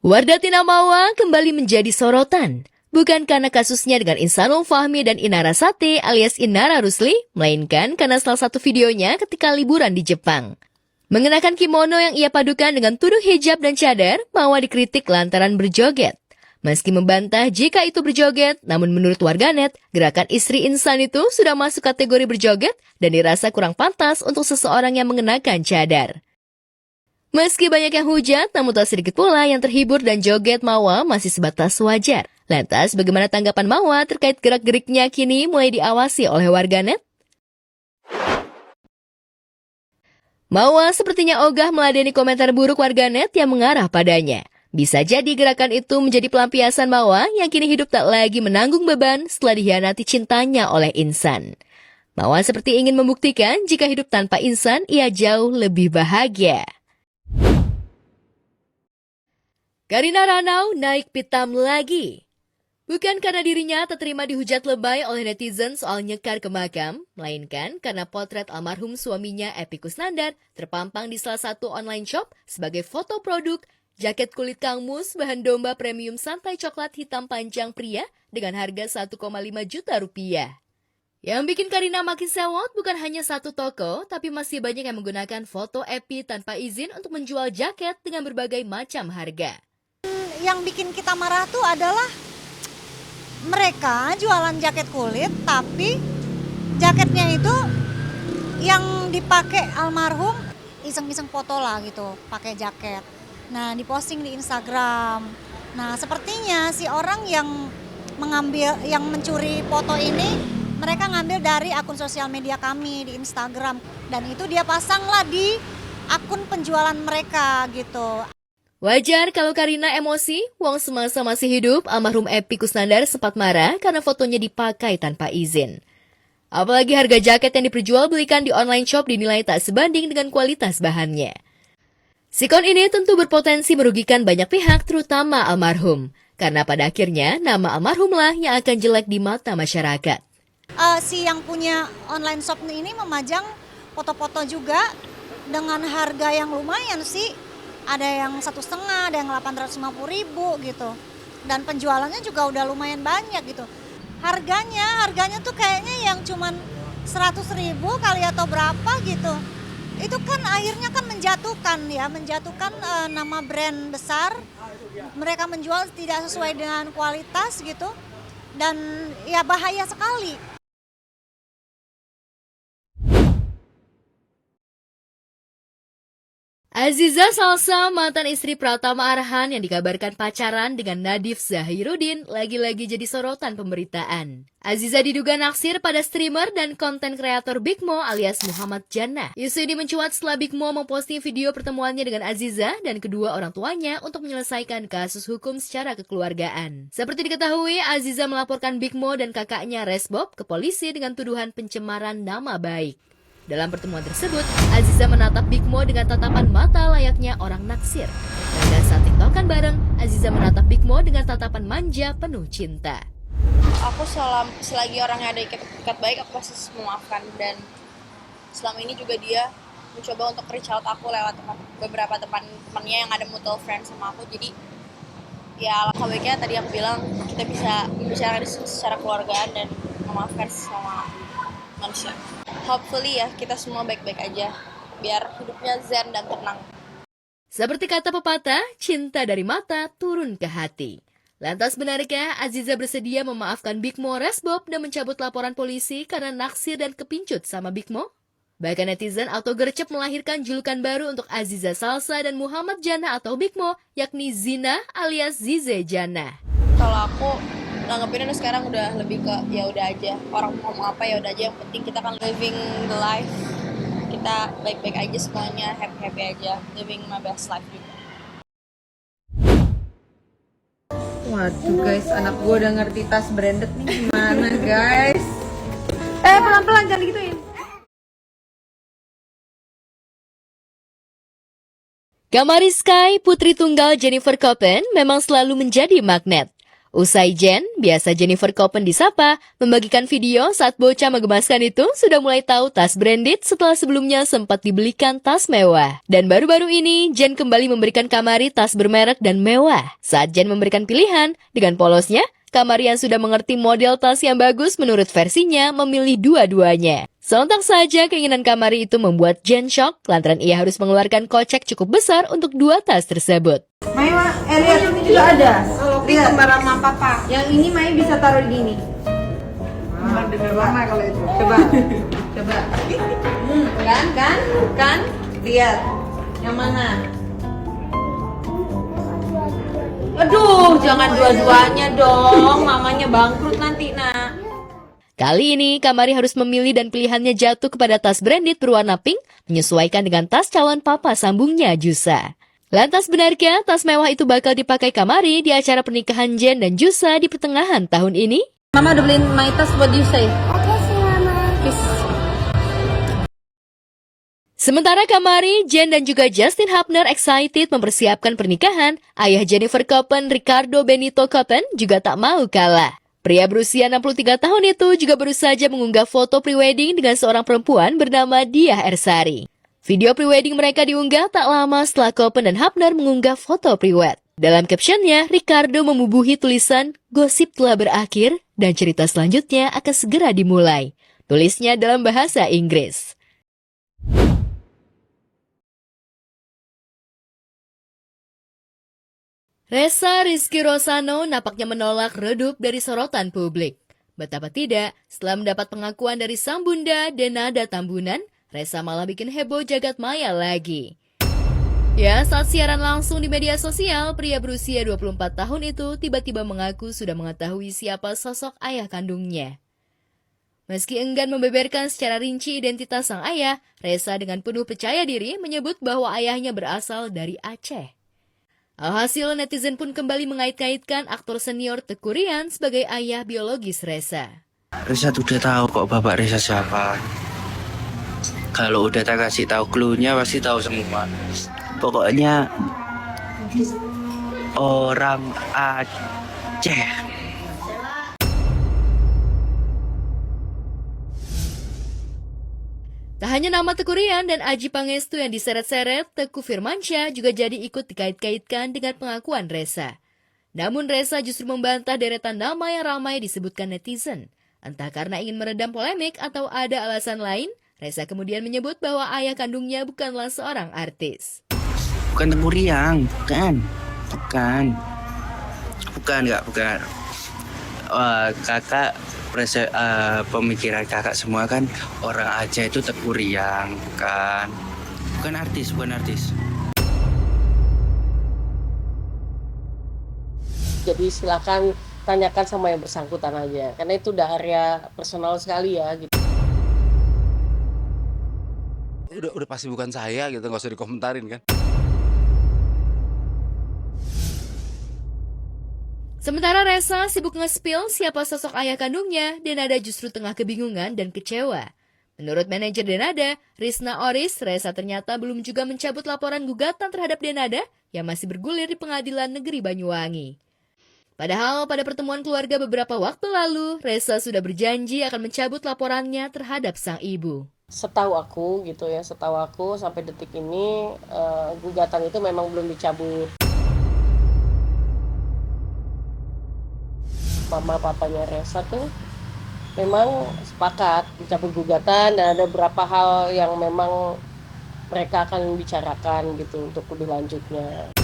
Wardah Tina Mawar kembali menjadi sorotan. Bukan karena kasusnya dengan Insanul Fahmi dan Inara Sati alias Inara Rusli, melainkan karena salah satu videonya ketika liburan di Jepang. Mengenakan kimono yang ia padukan dengan tudung hijab dan cadar, Mawar dikritik lantaran berjoget. Meski membantah jika itu berjoget, namun menurut warganet, gerakan istri Insan itu sudah masuk kategori berjoget dan dirasa kurang pantas untuk seseorang yang mengenakan cadar. Meski banyak yang hujat, namun tak sedikit pula yang terhibur dan joget Mawar masih sebatas wajar. Lantas, bagaimana tanggapan Mawar terkait gerak-geriknya kini mulai diawasi oleh warganet? Mawar sepertinya ogah meladeni komentar buruk warganet yang mengarah padanya. Bisa jadi gerakan itu menjadi pelampiasan Mawar yang kini hidup tak lagi menanggung beban setelah dikhianati cintanya oleh Insan. Mawar seperti ingin membuktikan jika hidup tanpa Insan ia jauh lebih bahagia. Karina Ranau naik pitam lagi. Bukan karena dirinya tak terima dihujat lebay oleh netizen soal nyekar ke makam, melainkan karena potret almarhum suaminya Epy Kusnandar terpampang di salah satu online shop sebagai foto produk jaket kulit Kang Mus bahan domba premium santai coklat hitam panjang pria dengan harga 1,5 juta rupiah. Yang bikin Karina makin sewot bukan hanya satu toko, tapi masih banyak yang menggunakan foto Epy tanpa izin untuk menjual jaket dengan berbagai macam harga. Yang bikin kita marah tuh adalah mereka jualan jaket kulit, tapi jaketnya itu yang dipakai almarhum iseng-iseng foto lah gitu, pakai jaket. Nah, diposting di Instagram. Nah, sepertinya si orang yang mencuri foto ini, mereka ngambil dari akun sosial media kami di Instagram. Dan itu dia pasang lah di akun penjualan mereka gitu. Wajar kalau Karina emosi, wong semasa masih hidup, almarhum Epy Kusnandar sempat marah karena fotonya dipakai tanpa izin. Apalagi harga jaket yang diperjualbelikan di online shop dinilai tak sebanding dengan kualitas bahannya. Sikon ini tentu berpotensi merugikan banyak pihak, terutama almarhum. Karena pada akhirnya, nama almarhumlah yang akan jelek di mata masyarakat. Si yang punya online shop ini memajang foto-foto juga dengan harga yang lumayan sih. Ada yang 1,5, ada yang 850.000 gitu. Dan penjualannya juga udah lumayan banyak gitu. Harganya tuh kayaknya yang cuman 100.000 kali atau berapa gitu. Itu kan akhirnya kan menjatuhkan nama brand besar. Mereka menjual tidak sesuai dengan kualitas gitu. Dan ya bahaya sekali. Aziza Salsa, mantan istri Pratama Arhan yang dikabarkan pacaran dengan Nadif Zahiruddin, lagi-lagi jadi sorotan pemberitaan. Aziza diduga naksir pada streamer dan konten kreator Big Mo alias Muhammad Jannah. Isu ini mencuat setelah Big Mo memposting video pertemuannya dengan Aziza dan kedua orang tuanya untuk menyelesaikan kasus hukum secara kekeluargaan. Seperti diketahui, Aziza melaporkan Big Mo dan kakaknya Resbob ke polisi dengan tuduhan pencemaran nama baik. Dalam pertemuan tersebut, Aziza menatap Big Mo dengan tatapan mata layaknya orang naksir. Dan saat tiktokan bareng, Aziza menatap Big Mo dengan tatapan manja penuh cinta. Aku selagi orangnya ada ikat baik, aku pasti memaafkan. Dan selama ini juga dia mencoba untuk reach out aku lewat beberapa teman-temannya yang ada mutual friend sama aku. Jadi ya alangkah baiknya tadi aku bilang kita bisa bicara secara keluargaan dan memaafkan sama manusia. Hopefully ya kita semua baik-baik aja biar hidupnya zen dan tenang. Seperti kata pepatah, cinta dari mata turun ke hati. Lantas benarkah Aziza bersedia memaafkan Big Mo Resbob dan mencabut laporan polisi karena naksir dan kepincut sama Big Mo? Bahkan netizen auto gercep melahirkan julukan baru untuk Aziza Salsa dan Muhammad Jannah atau Big Mo, yakni Zina alias Zize Jannah. Kalau aku nanggepinnya sekarang udah lebih ke ya udah aja, orang mau apa ya udah aja, yang penting kita kan living the life, kita baik-baik aja semuanya, happy aja, living my best life juga. Waduh guys, anak gue udah ngerti tas branded nih gimana guys. Pelan-pelan jangan digituin. Kamari Sky, putri tunggal Jennifer Copen memang selalu menjadi magnet. Usai Jen, biasa Jennifer Copen disapa, membagikan video saat bocah menggemaskan itu sudah mulai tahu tas branded setelah sebelumnya sempat dibelikan tas mewah. Dan baru-baru ini, Jen kembali memberikan Kamari tas bermerek dan mewah. Saat Jen memberikan pilihan, dengan polosnya, Kamari yang sudah mengerti model tas yang bagus menurut versinya memilih dua-duanya. Sontak saja keinginan Kamari itu membuat Jen shock lantaran ia harus mengeluarkan kocek cukup besar untuk 2 tas tersebut. Maya, lihat ini juga ada. Lihat kembar sama papa. Yang ini Maya bisa taruh di gini. Dengar lama kalau itu. Coba. Kan? Lihat. Yang mana? Aduh, jangan dua-duanya dong. Mamanya bangkrut nanti, Nak. Kali ini, Kamari harus memilih dan pilihannya jatuh kepada tas branded berwarna pink, menyesuaikan dengan tas calon papa sambungnya Jusa. Lantas benarkah tas mewah itu bakal dipakai Kamari di acara pernikahan Jen dan Jusa di pertengahan tahun ini? Mama udah beliin my tas buat Yusa. Oke sih Mama. Sementara Kamari, Jen dan juga Justin Hapner excited mempersiapkan pernikahan, ayah Jennifer Copen, Ricardo Benito Copen juga tak mau kalah. Pria berusia 63 tahun itu juga baru saja mengunggah foto prewedding dengan seorang perempuan bernama Diah Ersari. Video prewedding mereka diunggah tak lama setelah Copen dan Hapner mengunggah foto prewed. Dalam captionnya, Ricardo membubuhi tulisan, "Gosip telah berakhir dan cerita selanjutnya akan segera dimulai." Tulisnya dalam bahasa Inggris. Ressa Rizky Rosano napaknya menolak redup dari sorotan publik. Betapa tidak, setelah mendapat pengakuan dari sang bunda Denada Tambunan, Ressa malah bikin heboh jagat maya lagi. Ya, saat siaran langsung di media sosial, pria berusia 24 tahun itu tiba-tiba mengaku sudah mengetahui siapa sosok ayah kandungnya. Meski enggan membeberkan secara rinci identitas sang ayah, Ressa dengan penuh percaya diri menyebut bahwa ayahnya berasal dari Aceh. Alhasil, netizen pun kembali mengait-ngaitkan aktor senior Teuku Ryan sebagai ayah biologis Ressa. Reza tuh udah tahu kok bapak Reza siapa. Kalau udah tak kasih tahu clue-nya pasti tahu semua. Pokoknya orang Aceh. Tak hanya nama Teuku Ryan dan Adjie Pangestu yang diseret-seret, Teguh Firmansyah juga jadi ikut dikait-kaitkan dengan pengakuan Ressa. Namun Ressa justru membantah deretan nama yang ramai disebutkan netizen. Entah karena ingin meredam polemik atau ada alasan lain, Ressa kemudian menyebut bahwa ayah kandungnya bukanlah seorang artis. Bukan Teuku Ryan, bukan. Kakak pemikiran kakak semua kan orang Aceh itu Teuku Ryan, bukan artis. Jadi silakan tanyakan sama yang bersangkutan aja, karena itu udah area personal sekali ya gitu. Udah pasti bukan saya gitu, nggak usah dikomentarin kan. Sementara Ressa sibuk nge-spill siapa sosok ayah kandungnya, Denada justru tengah kebingungan dan kecewa. Menurut manajer Denada, Rizna Oris, Ressa ternyata belum juga mencabut laporan gugatan terhadap Denada yang masih bergulir di Pengadilan Negeri Banyuwangi. Padahal pada pertemuan keluarga beberapa waktu lalu, Ressa sudah berjanji akan mencabut laporannya terhadap sang ibu. Setahu aku sampai detik ini gugatan itu memang belum dicabut. Mama papanya Ressa tuh memang sepakat mencabut gugatan dan ada beberapa hal yang memang mereka akan bicarakan gitu untuk lebih lanjutnya.